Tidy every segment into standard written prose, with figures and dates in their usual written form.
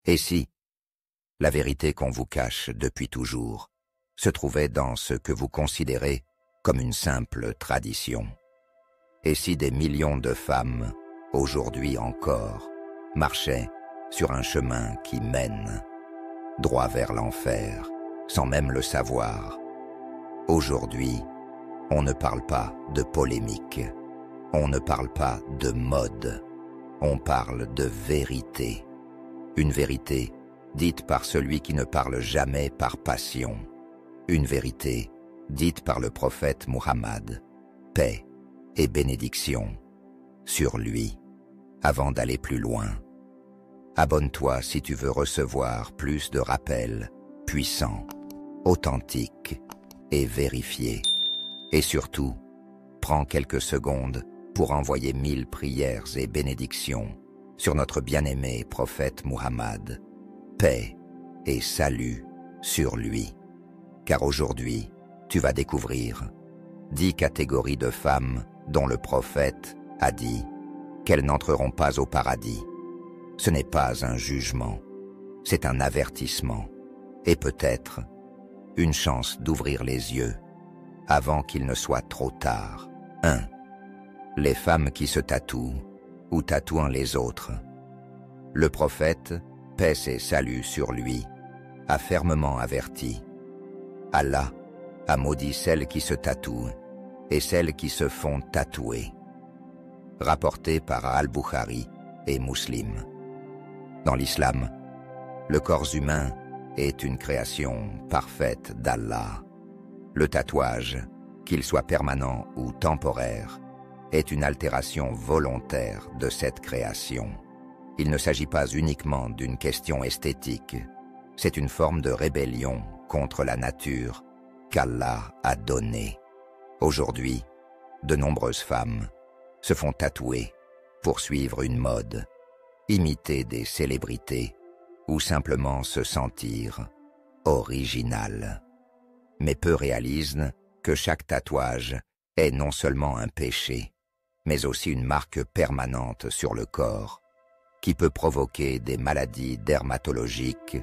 Et si la vérité qu'on vous cache depuis toujours se trouvait dans ce que vous considérez comme une simple tradition? Et si des millions de femmes, aujourd'hui encore, marchaient sur un chemin qui mène droit vers l'enfer, sans même le savoir? Aujourd'hui, on ne parle pas de polémique, on ne parle pas de mode, on parle de vérité. Une vérité dite par celui qui ne parle jamais par passion. Une vérité dite par le prophète Muhammad, paix et bénédiction sur lui. Avant d'aller plus loin, abonne-toi si tu veux recevoir plus de rappels puissants, authentiques et vérifiés. Et surtout, prends quelques secondes pour envoyer 1000 prières et bénédictions sur notre bien-aimé prophète Muhammad, paix et salut sur lui. Car aujourd'hui, tu vas découvrir 10 catégories de femmes dont le prophète a dit qu'elles n'entreront pas au paradis. Ce n'est pas un jugement, c'est un avertissement et peut-être une chance d'ouvrir les yeux avant qu'il ne soit trop tard. 1. Les femmes qui se tatouent ou tatouant les autres. Le prophète, paix et salut sur lui, a fermement averti. Allah a maudit celles qui se tatouent et celles qui se font tatouer. Rapporté par Al-Bukhari et Muslim. Dans l'islam, le corps humain est une création parfaite d'Allah. Le tatouage, qu'il soit permanent ou temporaire, est une altération volontaire de cette création. Il ne s'agit pas uniquement d'une question esthétique, c'est une forme de rébellion contre la nature qu'Allah a donnée. Aujourd'hui, de nombreuses femmes se font tatouer pour suivre une mode, imiter des célébrités ou simplement se sentir original. Mais peu réalisent que chaque tatouage est non seulement un péché, mais aussi une marque permanente sur le corps, qui peut provoquer des maladies dermatologiques,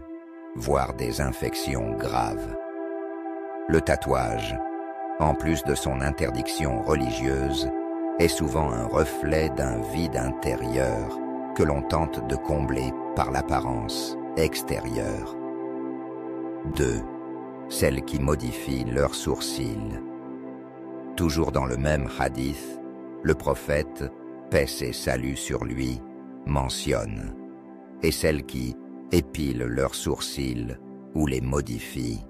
voire des infections graves. Le tatouage, en plus de son interdiction religieuse, est souvent un reflet d'un vide intérieur que l'on tente de combler par l'apparence extérieure. 2. Celles qui modifient leurs sourcils. Toujours dans le même hadith, le prophète, paix et salut sur lui, mentionne, et celles qui épilent leurs sourcils ou les modifient.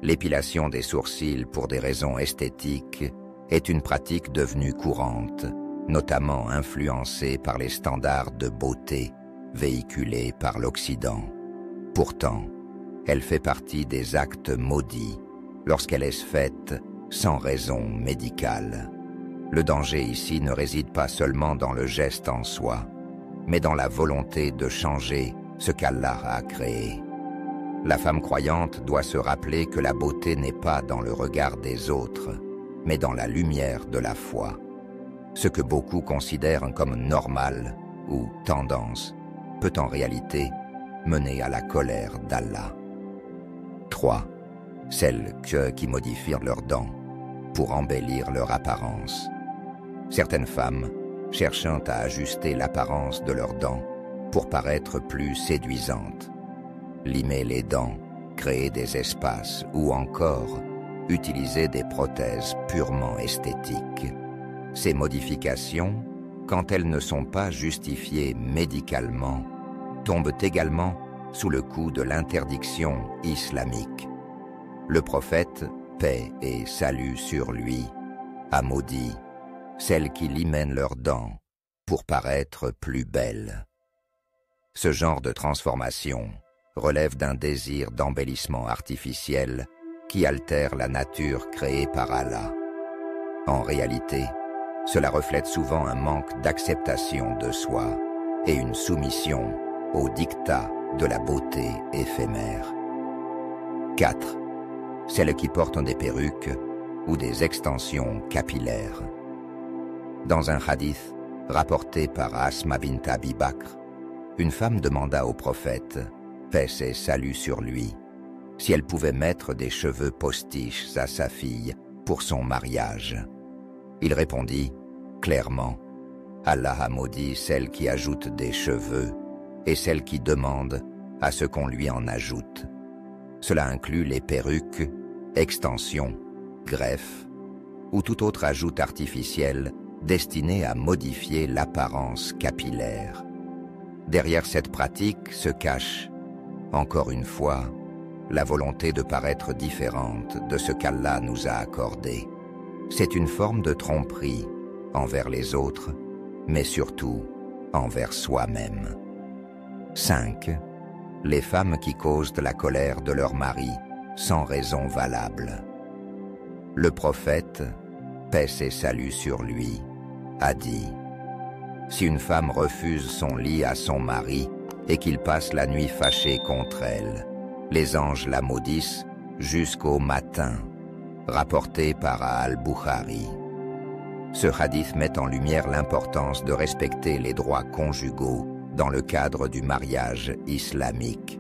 L'épilation des sourcils pour des raisons esthétiques est une pratique devenue courante, notamment influencée par les standards de beauté véhiculés par l'Occident. Pourtant, elle fait partie des actes maudits lorsqu'elle est faite sans raison médicale. Le danger ici ne réside pas seulement dans le geste en soi, mais dans la volonté de changer ce qu'Allah a créé. La femme croyante doit se rappeler que la beauté n'est pas dans le regard des autres, mais dans la lumière de la foi. Ce que beaucoup considèrent comme normal ou tendance peut en réalité mener à la colère d'Allah. 3. Celles qui modifient leurs dents pour embellir leur apparence. Certaines femmes, cherchant à ajuster l'apparence de leurs dents pour paraître plus séduisantes, limer les dents, créer des espaces ou encore utiliser des prothèses purement esthétiques. Ces modifications, quand elles ne sont pas justifiées médicalement, tombent également sous le coup de l'interdiction islamique. Le prophète, paix et salut sur lui, a maudit celles qui limènent leurs dents pour paraître plus belles. Ce genre de transformation relève d'un désir d'embellissement artificiel qui altère la nature créée par Allah. En réalité, cela reflète souvent un manque d'acceptation de soi et une soumission au diktat de la beauté éphémère. 4. Celles qui portent des perruques ou des extensions capillaires. Dans un hadith rapporté par Asma bint Abi Bakr, une femme demanda au prophète paix et salut sur lui, si elle pouvait mettre des cheveux postiches à sa fille pour son mariage. Il répondit clairement, Allah a maudit celle qui ajoute des cheveux et celle qui demande à ce qu'on lui en ajoute. Cela inclut les perruques, extensions, greffes ou tout autre ajout artificiel destiné à modifier l'apparence capillaire. Derrière cette pratique se cache, encore une fois, la volonté de paraître différente de ce qu'Allah nous a accordé. C'est une forme de tromperie envers les autres, mais surtout envers soi-même. 5. Les femmes qui causent de la colère de leur mari sans raison valable. Le prophète, paix et salut sur lui, a dit « Si une femme refuse son lit à son mari et qu'il passe la nuit fâché contre elle, les anges la maudissent jusqu'au matin. » Rapporté par Al-Bukhari. Ce hadith met en lumière l'importance de respecter les droits conjugaux dans le cadre du mariage islamique.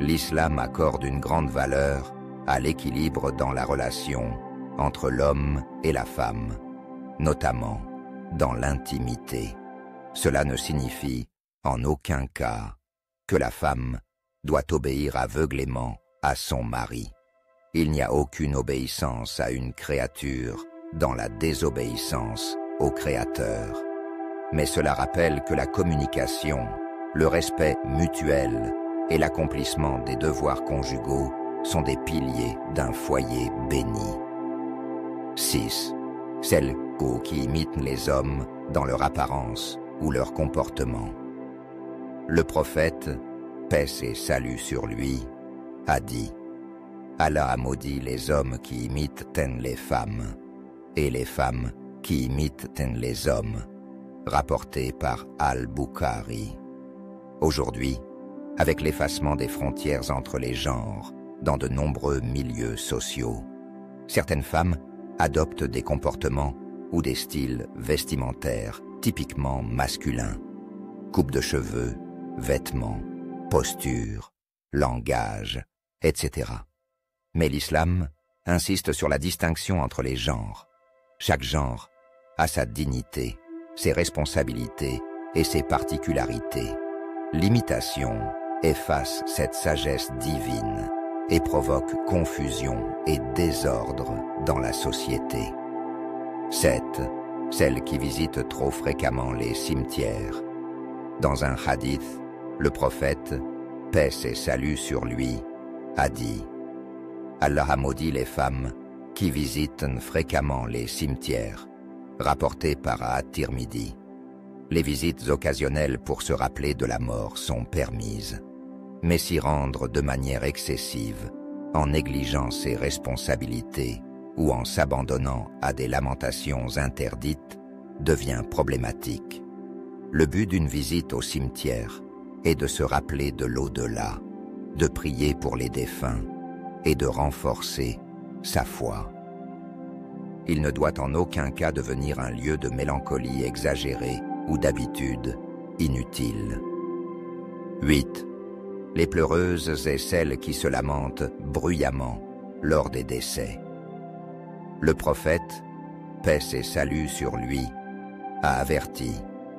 L'islam accorde une grande valeur à l'équilibre dans la relation entre l'homme et la femme, notamment dans l'intimité. Cela ne signifie en aucun cas que la femme doit obéir aveuglément à son mari. Il n'y a aucune obéissance à une créature dans la désobéissance au Créateur. Mais cela rappelle que la communication, le respect mutuel et l'accomplissement des devoirs conjugaux sont des piliers d'un foyer béni. 6. Celles qui imitent les hommes dans leur apparence ou leur comportement. Le prophète, paix et salut sur lui, a dit « Allah a maudit les hommes qui imitent les femmes, et les femmes qui imitent les hommes. » Rapporté par Al-Bukhari. Aujourd'hui, avec l'effacement des frontières entre les genres dans de nombreux milieux sociaux, certaines femmes adoptent des comportements ou des styles vestimentaires typiquement masculins. Coupe de cheveux, vêtements, posture, langage, etc. Mais l'islam insiste sur la distinction entre les genres. Chaque genre a sa dignité, ses responsabilités et ses particularités. L'imitation efface cette sagesse divine et provoque confusion et désordre dans la société. 7. Celles qui visitent trop fréquemment les cimetières. Dans un hadith, le prophète, paix et salut sur lui, a dit « Allah a maudit les femmes qui visitent fréquemment les cimetières. » Rapporté par At-Tirmidhi. Les visites occasionnelles pour se rappeler de la mort sont permises, mais s'y rendre de manière excessive, en négligeant ses responsabilités ou en s'abandonnant à des lamentations interdites, devient problématique. Le but d'une visite au cimetière est de se rappeler de l'au-delà, de prier pour les défunts et de renforcer sa foi. Il ne doit en aucun cas devenir un lieu de mélancolie exagérée ou d'habitude inutile. 8. Les pleureuses et celles qui se lamentent bruyamment lors des décès. Le prophète, paix et salut sur lui, a averti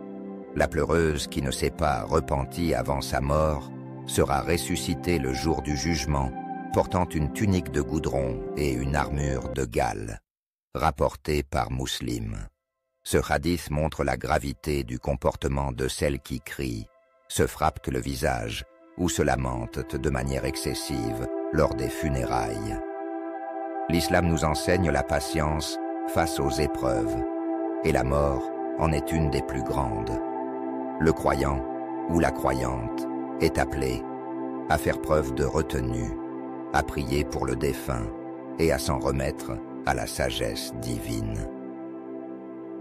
« La pleureuse qui ne s'est pas repentie avant sa mort sera ressuscitée le jour du jugement, portant une tunique de goudron et une armure de gale. » Rapporté par Muslim. Ce hadith montre la gravité du comportement de celles qui crient, se frappent le visage ou se lamentent de manière excessive lors des funérailles. L'islam nous enseigne la patience face aux épreuves, et la mort en est une des plus grandes. Le croyant ou la croyante est appelé à faire preuve de retenue, à prier pour le défunt et à s'en remettre à la sagesse divine.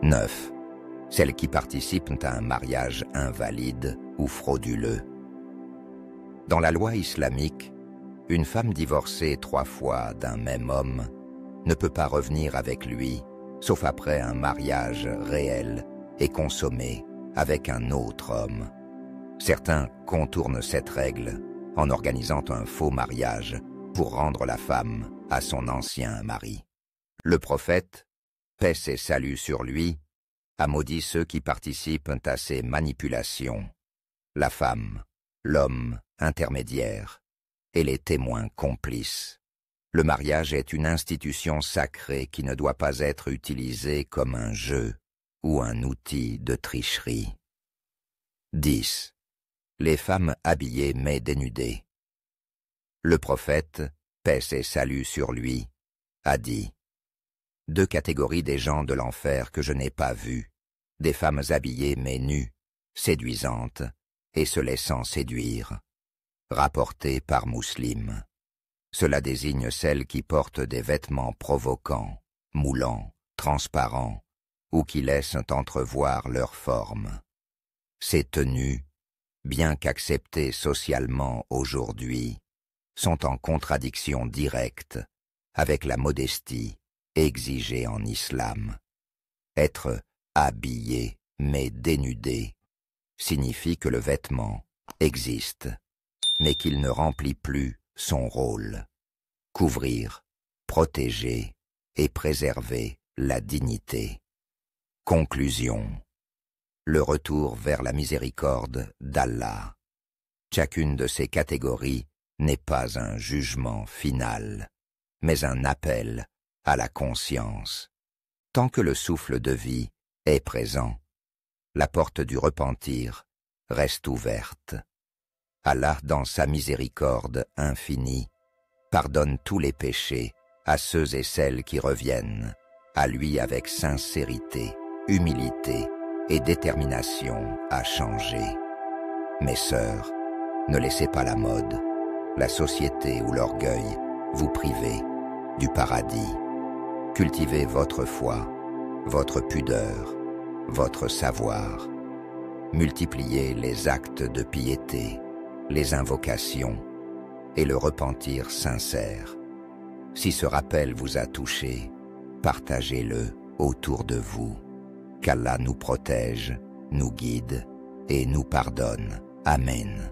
9. Celles qui participent à un mariage invalide ou frauduleux. Dans la loi islamique, une femme divorcée 3 fois d'un même homme ne peut pas revenir avec lui, sauf après un mariage réel et consommé avec un autre homme. Certains contournent cette règle en organisant un faux mariage pour rendre la femme à son ancien mari. Le prophète, paix et salut sur lui, a maudit ceux qui participent à ces manipulations, la femme, l'homme intermédiaire et les témoins complices. Le mariage est une institution sacrée qui ne doit pas être utilisée comme un jeu ou un outil de tricherie. 10. Les femmes habillées mais dénudées. Le prophète, paix et salut sur lui, a dit: 2 catégories des gens de l'enfer que je n'ai pas vues, des femmes habillées mais nues, séduisantes et se laissant séduire. Rapporté par Muslim. Cela désigne celles qui portent des vêtements provoquants, moulants, transparents, ou qui laissent entrevoir leur forme. Ces tenues, bien qu'acceptées socialement aujourd'hui, sont en contradiction directe avec la modestie exigée en islam. Être habillé mais dénudé signifie que le vêtement existe, mais qu'il ne remplit plus son rôle: couvrir, protéger et préserver la dignité. Conclusion. Le retour vers la miséricorde d'Allah. Chacune de ces catégories n'est pas un jugement final, mais un appel à la conscience. Tant que le souffle de vie est présent, la porte du repentir reste ouverte. Allah, dans sa miséricorde infinie, pardonne tous les péchés à ceux et celles qui reviennent à lui avec sincérité, humilité et détermination à changer. Mes sœurs, ne laissez pas la mode, la société ou l'orgueil vous priver du paradis. Cultivez votre foi, votre pudeur, votre savoir. Multipliez les actes de piété, les invocations et le repentir sincère. Si ce rappel vous a touché, partagez-le autour de vous. Qu'Allah nous protège, nous guide et nous pardonne. Amen.